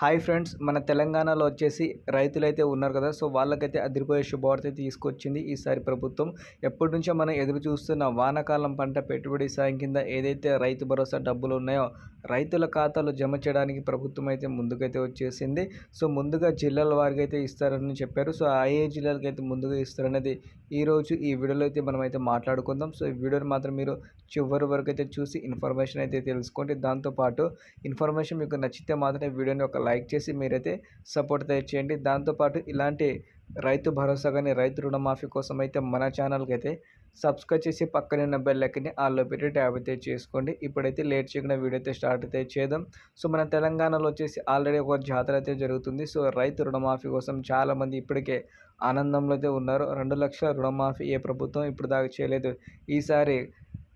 Hi friends, మన తెలంగాణలో వచ్చేసి రైతులైతే ఉన్నారు కదా. సో వాళ్ళకైతే అదిరిపోయే శుభవార్త అయితే తీసుకొచ్చింది ఈసారి ప్రభుత్వం. ఎప్పటి నుంచో మనం ఎదురు చూస్తున్న వానాకాలం పంట పెట్టుబడి సాయం కింద ఏదైతే రైతు భరోసా డబ్బులు ఉన్నాయో రైతుల ఖాతాలో జమ చేయడానికి ప్రభుత్వం అయితే ముందుకైతే వచ్చేసింది. సో ముందుగా జిల్లాల వారికి అయితే ఇస్తారని చెప్పారు. సో ఏ జిల్లాలకు అయితే ముందుగా ఇస్తారనేది ఈరోజు ఈ వీడియోలో అయితే మనం అయితే మాట్లాడుకుందాం. సో ఈ వీడియోని మాత్రం మీరు చివరి వరకు అయితే చూసి ఇన్ఫర్మేషన్ అయితే తెలుసుకోండి. దాంతోపాటు ఇన్ఫర్మేషన్ మీకు నచ్చితే మాత్రమే వీడియోని ఒక లైక్ చేసి మీరైతే సపోర్ట్ చేయండి. దాంతోపాటు ఇలాంటి రైతు భరోసా కానీ రైతు రుణమాఫీ కోసం అయితే మన ఛానల్కి అయితే సబ్స్క్రైబ్ చేసి పక్కనే ఉన్న బెల్ ఐకాన్ని ఆల్లో పెట్టి ట్యాబ్ అయితే చేసుకోండి. ఇప్పుడైతే లేట్ చేయకుండా వీడియో అయితే స్టార్ట్ అయితే చేద్దాం. సో మన తెలంగాణలో వచ్చేసి ఆల్రెడీ ఒక జాతర అయితే జరుగుతుంది. సో రైతు రుణమాఫీ కోసం చాలామంది ఇప్పటికే ఆనందంలో అయితే ఉన్నారు. 2,00,000 రుణమాఫీ ఏ ప్రభుత్వం ఇప్పుడు దాకా చేయలేదు. ఈసారి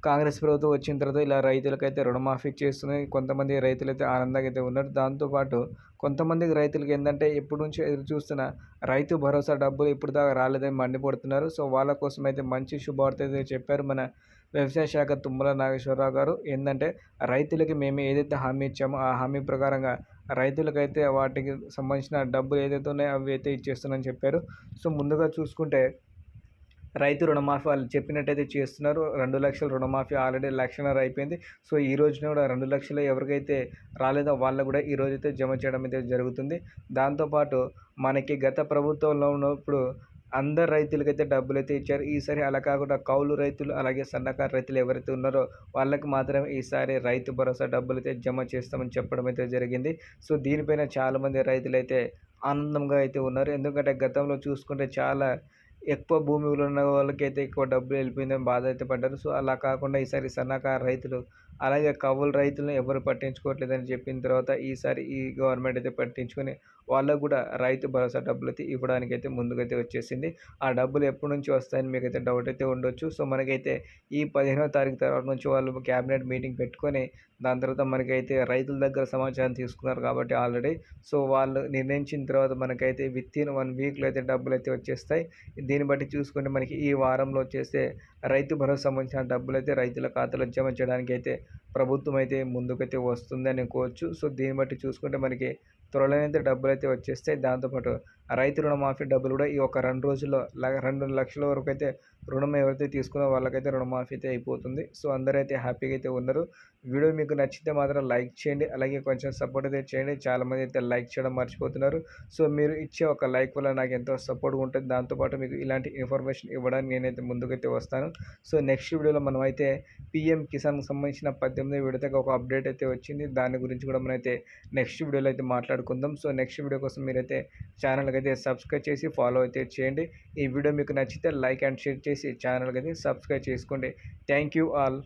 కాంగ్రెస్ ప్రభుత్వం వచ్చిన తర్వాత ఇలా రైతులకైతే రుణమాఫీ చేస్తున్నాయి. కొంతమంది రైతులైతే ఆనందంగా అయితే ఉన్నారు. దాంతోపాటు కొంతమందికి రైతులకి ఏంటంటే ఎప్పటి నుంచో ఎదురు చూస్తున్న రైతు భరోసా డబ్బులు ఇప్పుడు దాకా రాలేదని మండిపడుతున్నారు. సో వాళ్ళ కోసం అయితే మంచి శుభవార్త అయితే చెప్పారు మన వ్యవసాయ శాఖ తుమ్మల నాగేశ్వరరావు గారు. ఏంటంటే రైతులకి మేము ఏదైతే హామీ ఇచ్చామో ఆ హామీ ప్రకారంగా రైతులకైతే వాటికి సంబంధించిన డబ్బులు ఏదైతే ఉన్నాయో అవి అయితే ఇచ్చేస్తున్నారని చెప్పారు. సో ముందుగా చూసుకుంటే రైతు రుణమాఫీ వాళ్ళు చెప్పినట్టయితే చేస్తున్నారు. 2,00,000 రుణమాఫీ ఆల్రెడీ 1,500,000 అయిపోయింది. సో ఈ రోజున కూడా 2,00,000 ఎవరికైతే రాలేదో వాళ్ళకు కూడా ఈ రోజైతే జమ చేయడం అయితే జరుగుతుంది. దాంతోపాటు మనకి గత ప్రభుత్వంలో ఉన్నప్పుడు అందరు రైతులకైతే డబ్బులైతే ఇచ్చారు. ఈసారి అలా కాకుండా కౌలు రైతులు అలాగే సన్నకారు రైతులు ఎవరైతే ఉన్నారో వాళ్ళకి మాత్రమే ఈసారి రైతు భరోసా డబ్బులైతే జమ చేస్తామని చెప్పడం అయితే జరిగింది. సో దీనిపైన చాలామంది రైతులైతే ఆనందంగా అయితే ఉన్నారు. ఎందుకంటే గతంలో చూసుకుంటే చాలా ఎక్కువ భూములు ఉన్న వాళ్ళకైతే ఎక్కువ డబ్బులు వెళ్ళిపోయిందని బాధ అయితే పడ్డారు. సో అలా కాకుండా ఈసారి సన్నకారు రైతులు అలాగే కౌలు రైతులను ఎవరు పట్టించుకోవట్లేదని చెప్పిన తర్వాత ఈసారి ఈ గవర్నమెంట్ అయితే పట్టించుకొని వాళ్ళకు కూడా రైతు భరోసా డబ్బులు అయితే ఇవ్వడానికైతే ముందుకైతే వచ్చేసింది. ఆ డబ్బులు ఎప్పటి నుంచి వస్తాయని మీకైతే డౌట్ అయితే ఉండొచ్చు. సో మనకైతే ఈ 15వ తారీఖు తర్వాత నుంచి వాళ్ళు క్యాబినెట్ మీటింగ్ పెట్టుకొని దాని తర్వాత మనకైతే రైతుల దగ్గర సమాచారం తీసుకున్నారు కాబట్టి ఆల్రెడీ. సో వాళ్ళు నిర్ణయించిన తర్వాత మనకైతే వితిన్ 1 వీక్లో అయితే డబ్బులు అయితే వచ్చేస్తాయి. దీన్ని బట్టి చూసుకుంటే మనకి ఈ వారంలో వచ్చేస్తే రైతు భరోసా సంబంధించిన డబ్బులైతే రైతుల ఖాతాలో జమ చేయడానికి అయితే ప్రభుత్వం అయితే ముందుకైతే వస్తుందని అనుకోవచ్చు. సో దీన్ని బట్టి చూసుకుంటే మనకి త్వరలోనైతే డబ్బులైతే వచ్చేస్తాయి. దాంతోపాటు రైతు రుణమాఫీ డబ్బులు కూడా ఈ ఒక 2 రోజుల్లో 2,00,000 వరకు అయితే రుణం ఎవరైతే తీసుకున్న వాళ్ళకైతే రుణమాఫీ అయితే అయిపోతుంది. సో అందరైతే హ్యాపీగా అయితే ఉన్నారు. వీడియో మీకు నచ్చితే మాత్రం లైక్ చేయండి. అలాగే కొంచెం సపోర్ట్ అయితే చేయండి. చాలామంది అయితే లైక్ చేయడం మర్చిపోతున్నారు. సో మీరు ఇచ్చే ఒక లైక్ వల్ల నాకు ఎంతో సపోర్ట్గా ఉంటుంది. దాంతోపాటు మీకు ఇలాంటి ఇన్ఫర్మేషన్ ఇవ్వడానికి నేనైతే ముందుకైతే వస్తాను. సో నెక్స్ట్ వీడియోలో మనమైతే పీఎం కిసాన్కి సంబంధించిన 18వ విడతగా ఒక అప్డేట్ అయితే వచ్చింది. దాని గురించి కూడా మనమైతే నెక్స్ట్ వీడియోలో అయితే మాట్లాడుకుందాం. సో నెక్స్ట్ వీడియో కోసం మీరైతే ఛానల్కి అయితే సబ్స్క్రైబ్ చేసి ఫాలో అయితే చేయండి. ఈ వీడియో మీకు నచ్చితే లైక్ అండ్ షేర్ చేసి ఛానల్కి అయితే సబ్స్క్రైబ్ చేసుకోండి. Thank you all.